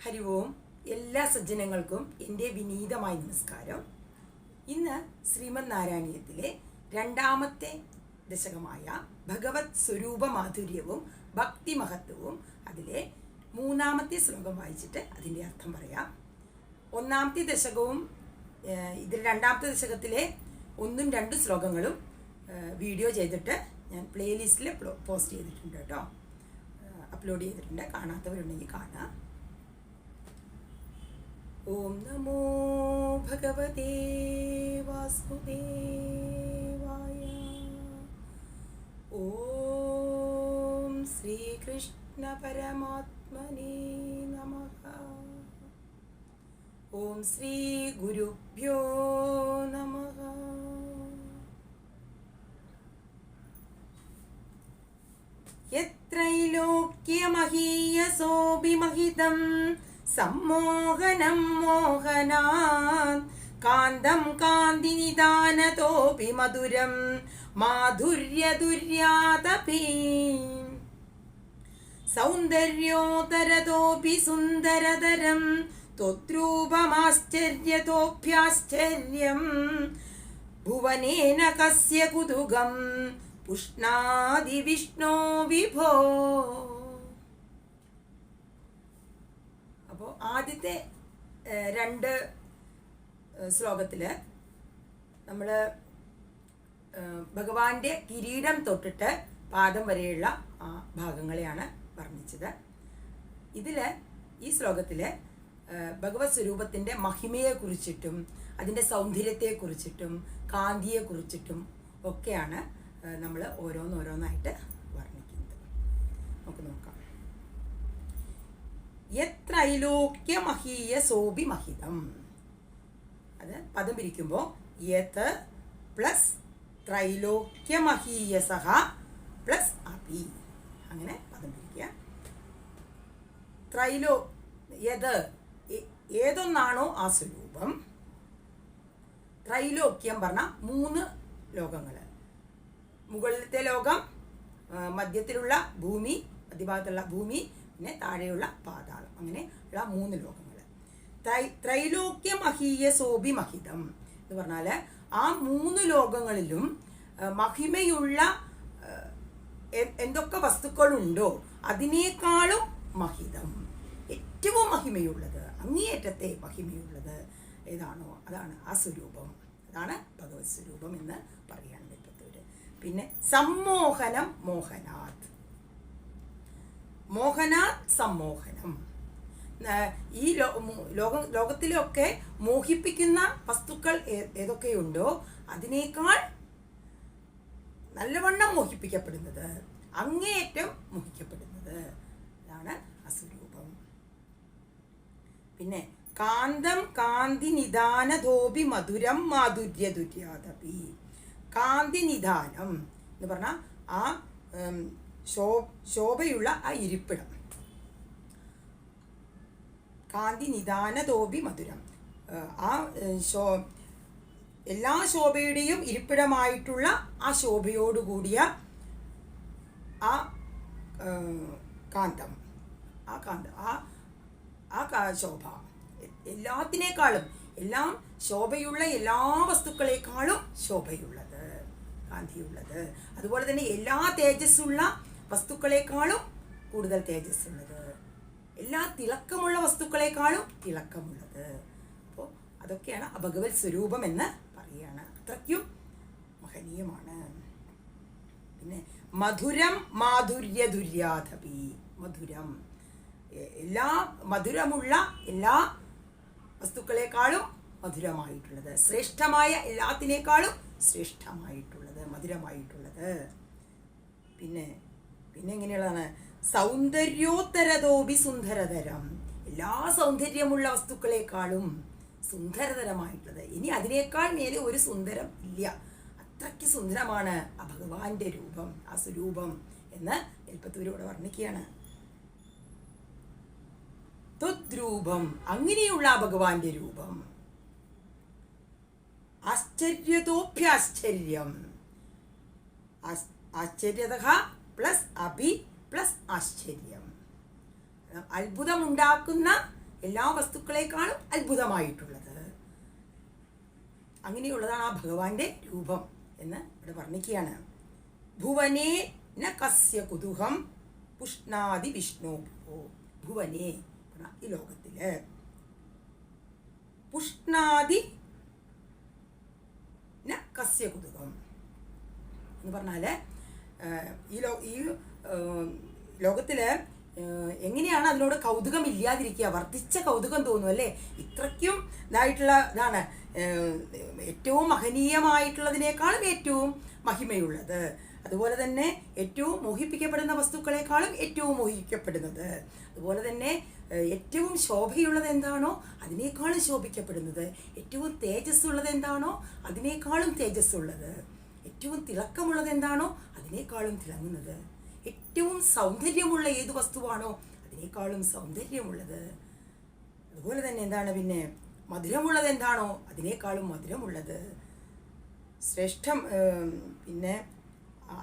ഹരി ഓം. എല്ലാ സജ്ജനങ്ങൾക്കും എൻ്റെ വിനീതമായ നമസ്കാരം. ഇന്ന് ശ്രീമദ് നാരായണീയത്തിലെ രണ്ടാമത്തെ ദശകമായ ഭഗവത് സ്വരൂപ മാധുര്യവും ഭക്തി മഹത്വവും അതിലെ മൂന്നാമത്തെ ശ്ലോകം വായിച്ചിട്ട് അതിൻ്റെ അർത്ഥം പറയാം. ഒന്നാമത്തെ ദശകവും ഇതിൽ രണ്ടാമത്തെ ദശകത്തിലെ 1ഉം 2 ശ്ലോകങ്ങളും വീഡിയോ ചെയ്തിട്ട് ഞാൻ പ്ലേലിസ്റ്റിൽ പോസ്റ്റ് ചെയ്തിട്ടുണ്ട് കേട്ടോ, അപ്ലോഡ് ചെയ്തിട്ടുണ്ട്. കാണാത്തവരുണ്ടെങ്കിൽ കാണാം. ഓം നമോ ഭഗവതേ വാസുദേവായ. ഓം ശ്രീകൃഷ്ണ പരമാത്മനേ നമഃ. ഓം ശ്രീ ഗുരുഭ്യോ നമഃ. യത്രൈലോക്യമഹീയസോഭിമഹിതം സമ്മോഹനം മോഹനാത് കാന്തം കാന്തിനിദാനതോപി മധുരം മാധുര്യദുര്യാതപി സൗന്ദര്യോതരതോപി സുന്ദരതരം ത്വദ്രൂപമാശ്ചര്യതോപ്യാശ്ചര്യം ഭുവനേന കസ്യ കുതുകം പുഷ്ണാതി വിഷ്ണോ വിഭോ. അപ്പോൾ ആദ്യത്തെ 2 ശ്ലോകത്തിൽ നമ്മൾ ഭഗവാന്റെ കിരീടം തൊട്ടിട്ട് പാദം വരെയുള്ള ഭാഗങ്ങളെയാണ് വർണ്ണിച്ചത്. ഈ ശ്ലോകത്തിൽ ഭഗവത് സ്വരൂപത്തിൻ്റെ മഹിമയെക്കുറിച്ചിട്ടും അതിൻ്റെ സൗന്ദര്യത്തെക്കുറിച്ചിട്ടും കാന്തിയെക്കുറിച്ചിട്ടും ഒക്കെയാണ് നമ്മൾ ഓരോന്നോരോന്നായിട്ട് വർണ്ണിക്കുന്നത്. നമുക്ക് നോക്കാം. യത്രൈലോക്യമഹീയ സോഭിമഹിതം, അത് പദം പിരിക്കുമ്പോൾ യത് പ്ലസ് ത്രൈലോക്യമഹീയസഹ പ്ലസ് അപി, അങ്ങനെ പദം പിരിക്കുക. യത് ഏതൊന്നാണോ ആ സ്വരൂപം. ത്രൈലോക്യം പറഞ്ഞാൽ 3 ലോകങ്ങൾ, മുകളിലത്തെ ലോകം, മധ്യത്തിലുള്ള ഭൂമി, മധ്യഭാഗത്തുള്ള ഭൂമി, പിന്നെ താഴെയുള്ള പാതാളം, അങ്ങനെ ഉള്ള 3 ലോകങ്ങൾ. ത്രൈലോക്യമഹീയ സോഭിമഹിതം എന്ന് പറഞ്ഞാൽ ആ 3 ലോകങ്ങളിലും മഹിമയുള്ള എന്തൊക്കെ വസ്തുക്കളുണ്ടോ അതിനേക്കാളും മഹിതം, ഏറ്റവും മഹിമയുള്ളത്, അങ്ങേയറ്റത്തെ മഹിമയുള്ളത് ഏതാണോ അതാണ് ആ സ്വരൂപം, അതാണ് ഭഗവത് സ്വരൂപം എന്ന് പറയാണ് പറ്റത്തവര്. പിന്നെ സമ്മോഹനം മോഹനാത്, മോഹനാത് സമ്മോഹനം. ഈ ലോകത്തിലൊക്കെ മോഹിപ്പിക്കുന്ന വസ്തുക്കൾ ഏതൊക്കെയുണ്ടോ അതിനേക്കാൾ നല്ലവണ്ണം മോഹിപ്പിക്കപ്പെടുന്നത്, അങ്ങേയറ്റം മോഹിക്കപ്പെടുന്നത് അതാണ് അസ്വരൂപം. പിന്നെ കാന്തം കാന്തി നിദാനതോപി മധുരം മാധുര്യദുര്യാതപി. കാന്തി നിദാനം എന്ന് പറഞ്ഞാൽ ആ ശോഭയുള്ള ആ ഇരിപ്പിടം. കാന്തി നിദാനതോപി മധുരം, ആ എല്ലാ ശോഭയുടെയും ഇരിപ്പിടമായിട്ടുള്ള ആ ശോഭയോടുകൂടിയ ആ കാന്തം, ആ ശോഭ എല്ലാത്തിനേക്കാളും, എല്ലാം ശോഭയുള്ള എല്ലാ വസ്തുക്കളെക്കാളും ശോഭയുള്ളത്, കാന്തിയുള്ളത്. അതുപോലെ തന്നെ എല്ലാ തേജസ്സുള്ള വസ്തുക്കളെക്കാളും കൂടുതൽ തേജസ്സുള്ളത്, എല്ലാ തിളക്കമുള്ള വസ്തുക്കളെക്കാളും തിളക്കമുള്ളത്. അപ്പോൾ അതൊക്കെയാണ് ഭഗവത് സ്വരൂപം എന്ന് പറയുകയാണ്. അത്രയ്ക്കും മഹനീയമാണ്. പിന്നെ മധുരം മാധുര്യദുര്യാതപി, മധുരം എല്ലാ മധുരമുള്ള എല്ലാ വസ്തുക്കളെക്കാളും മധുരമായിട്ടുള്ളത്, ശ്രേഷ്ഠമായ എല്ലാത്തിനേക്കാളും ശ്രേഷ്ഠമായിട്ടുള്ളത്, മധുരമായിട്ടുള്ളത്. പിന്നെ എങ്ങനെയുള്ളതാണ്? സൗന്ദര്യോത്തരതോപി സുന്ദരതരം, എല്ലാ സൗന്ദര്യമുള്ള വസ്തുക്കളെക്കാളും സുന്ദരതരമായിട്ടുള്ളത്. ഇനി അതിനേക്കാൾ മേലെ ഒരു സുന്ദരം ഇല്ല, അത്രയ്ക്ക് സുന്ദരമാണ് ആ ഭഗവാന്റെ രൂപം, ആ സ്വരൂപം എന്ന് എൽപ്പത്തൂരോട് വർണ്ണിക്കുകയാണ്. ത്വദ്രൂപം, അങ്ങനെയുള്ള ഭഗവാന്റെ രൂപം. ആശ്ചര്യതോപ്യാശ്ചര്യം, ആശ്ചര്യതഃ പ്ലസ് അഭി പ്ലസ് ആശ്ചര്യം, അത്ഭുതമുണ്ടാക്കുന്ന എല്ലാ വസ്തുക്കളെക്കാളും അത്ഭുതമായിട്ടുള്ളത്. അങ്ങനെയുള്ളതാണ് ആ ഭഗവാന്റെ രൂപം എന്ന് ഇവിടെ വർണ്ണിക്കുകയാണ്. ഭുവനേ ന കസ്യ കുതുകം പുഷ്ണാതി വിഷ്ണു. ഭുവനേ ഈ ലോകത്തില്, പുഷ്ണാതി ന കസ്യ കുതുകം എന്ന് പറഞ്ഞാല് ഈ ലോകത്തില് എങ്ങനെയാണ് അതിനോട് കൗതുകം ഇല്ലാതിരിക്കുക? വർദ്ധിച്ച കൗതുകം തോന്നും അല്ലേ? ഇത്രയ്ക്കും ഇതായിട്ടുള്ള ഇതാണ് ഏറ്റവും മഹനീയമായിട്ടുള്ളതിനേക്കാളും ഏറ്റവും മഹിമയുള്ളത്. അതുപോലെ തന്നെ ഏറ്റവും മോഹിപ്പിക്കപ്പെടുന്ന വസ്തുക്കളെക്കാളും ഏറ്റവും മോഹിക്കപ്പെടുന്നത്. അതുപോലെ തന്നെ ഏറ്റവും ശോഭയുള്ളത് എന്താണോ അതിനേക്കാളും ശോഭിക്കപ്പെടുന്നത്. ഏറ്റവും തേജസ്സുള്ളത് എന്താണോ അതിനേക്കാളും തേജസ്സുള്ളത്. ഏറ്റവും തിളക്കമുള്ളത് എന്താണോ അതിനേക്കാളും തിളങ്ങുന്നത്. ഏറ്റവും സൗന്ദര്യമുള്ള ഏത് വസ്തുവാണോ അതിനേക്കാളും സൗന്ദര്യമുള്ളത്. അതുപോലെ തന്നെ എന്താണ് പിന്നെ മധുരമുള്ളത് എന്താണോ അതിനേക്കാളും മധുരമുള്ളത്. ശ്രേഷ്ഠം പിന്നെ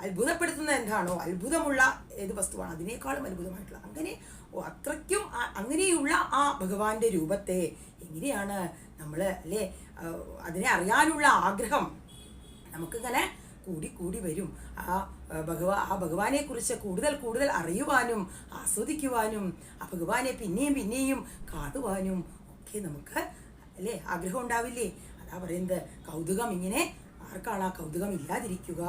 അത്ഭുതപ്പെടുത്തുന്നത് എന്താണോ അത്ഭുതമുള്ള ഏത് വസ്തുവാണ് അതിനേക്കാളും അത്ഭുതമായിട്ടുള്ള. അങ്ങനെ അത്രയ്ക്കും അങ്ങനെയുള്ള ആ ഭഗവാന്റെ രൂപത്തെ എങ്ങനെയാണ് നമ്മൾ അല്ലേ അതിനെ അറിയാനുള്ള ആഗ്രഹം നമുക്കിങ്ങനെ കൂടി വരും. ആ ഭഗവാനെ കുറിച്ച് കൂടുതൽ അറിയുവാനും ആസ്വദിക്കുവാനും ആ ഭഗവാനെ പിന്നെയും കാണുവാനും ഒക്കെ നമുക്ക് അല്ലേ ആഗ്രഹം ഉണ്ടാവില്ലേ? അതാ പറയുന്നത് കൗതുകം. ഇങ്ങനെ ആർക്കാണ് ആ കൗതുകം ഇല്ലാതിരിക്കുക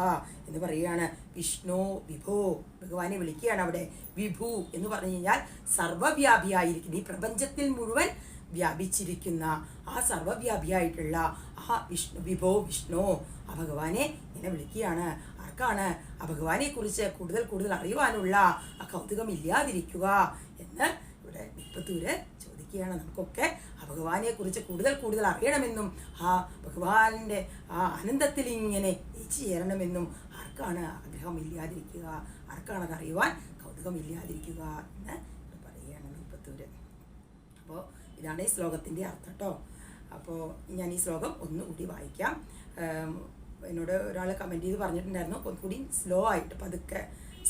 എന്ന് പറയുകയാണ്. വിഷ്ണു വിഭോ, ഭഗവാനെ വിളിക്കുകയാണ് അവിടെ. വിഭു എന്ന് പറഞ്ഞു കഴിഞ്ഞാൽ സർവവ്യാപിയായിരിക്കുന്ന ഈ പ്രപഞ്ചത്തിൽ മുഴുവൻ വ്യാപിച്ചിരിക്കുന്ന ആ സർവവ്യാപിയായിട്ടുള്ള ആ വിഷ്ണു വിഭോ വിഷ്ണു ആ ഭഗവാനെ ഇങ്ങനെ വിളിക്കുകയാണ്. ആർക്കാണ് ആ ഭഗവാനെ കുറിച്ച് കൂടുതൽ അറിയുവാനുള്ള ആ കൗതുകം ഇല്ലാതിരിക്കുക എന്ന് ഇവിടെ നിപ്പത്തൂര് ചോദിക്കുകയാണ്. നമുക്കൊക്കെ ആ ഭഗവാനെ കുറിച്ച് കൂടുതൽ അറിയണമെന്നും ആ ഭഗവാന്റെ ആ ആനന്ദത്തിൽ ഇങ്ങനെ എച്ചു ചേരണമെന്നും ആർക്കാണ് ആഗ്രഹം ഇല്ലാതിരിക്കുക? ആർക്കാണ് അത് അറിയുവാൻ കൗതുകം ഇല്ലാതിരിക്കുക എന്ന് പറയുകയാണ് നിപ്പത്തൂര്. അപ്പോൾ ഇതാണ് ഈ ശ്ലോകത്തിൻ്റെ അർത്ഥം കേട്ടോ. അപ്പോൾ ഞാൻ ഈ ശ്ലോകം ഒന്നുകൂടി വായിക്കാം. എന്നോട് ഒരാൾ കമൻറ്റ് ചെയ്ത് പറഞ്ഞിട്ടുണ്ടായിരുന്നു ഒന്നുകൂടി സ്ലോ ആയിട്ട് പതുക്കെ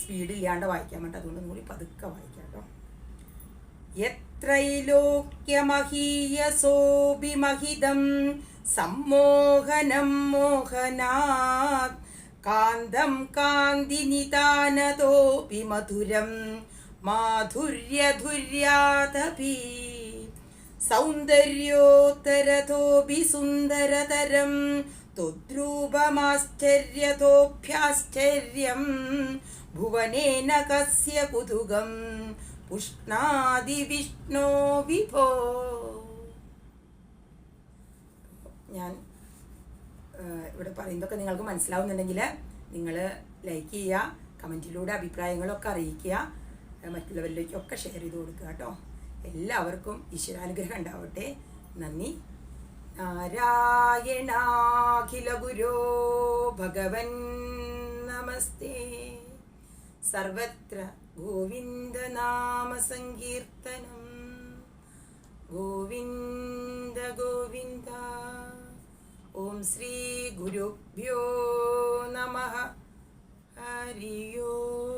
സ്പീഡില്ലാണ്ട് വായിക്കാൻ വേണ്ടി. അതുകൊണ്ട് ഒന്നുകൂടി പതുക്കെ വായിക്കാം കേട്ടോ. യത്രൈലോക്യമഹീയസോഭിമഹിതം സമ്മോഹനം മോഹനാത് കാന്തം കാന്തിനിതാനതോപി മധുരം മാധുര്യധുര്യാതപി സൗന്ദര്യോത്തരതോപി സുന്ദരതരം ത്വദ്രൂപമാശ്ചര്യതോഭ്യാശ്ചര്യം ഭുവനേന കസ്യ കുതുകം പുഷ്ണാതി വിഷ്ണോ വിഭോ. ഞാൻ ഇവിടെ പറയുന്നതൊക്കെ നിങ്ങൾക്ക് മനസ്സിലാവുന്നുണ്ടെങ്കിൽ നിങ്ങൾ ലൈക്ക് ചെയ്യുക, കമൻറ്റിലൂടെ അഭിപ്രായങ്ങളൊക്കെ അറിയിക്കുക, മറ്റുള്ളവരിലേക്കൊക്കെ ഷെയർ ചെയ്ത് കൊടുക്കുക കേട്ടോ. എല്ലാവർക്കും ഈശ്വരാനുഗ്രഹം ഉണ്ടാവട്ടെ. നന്ദി. നാരായണാഖില ഗുരോ ഭഗവൻ നമസ്തേ. സർവത്ര ഗോവിന്ദ നാമ സങ്കീർത്തനം. ഗോവിന്ദ ഗോവിന്ദ. ഓം ശ്രീ ഗുരുഭ്യോ നമഃ. ഹരി ഓം.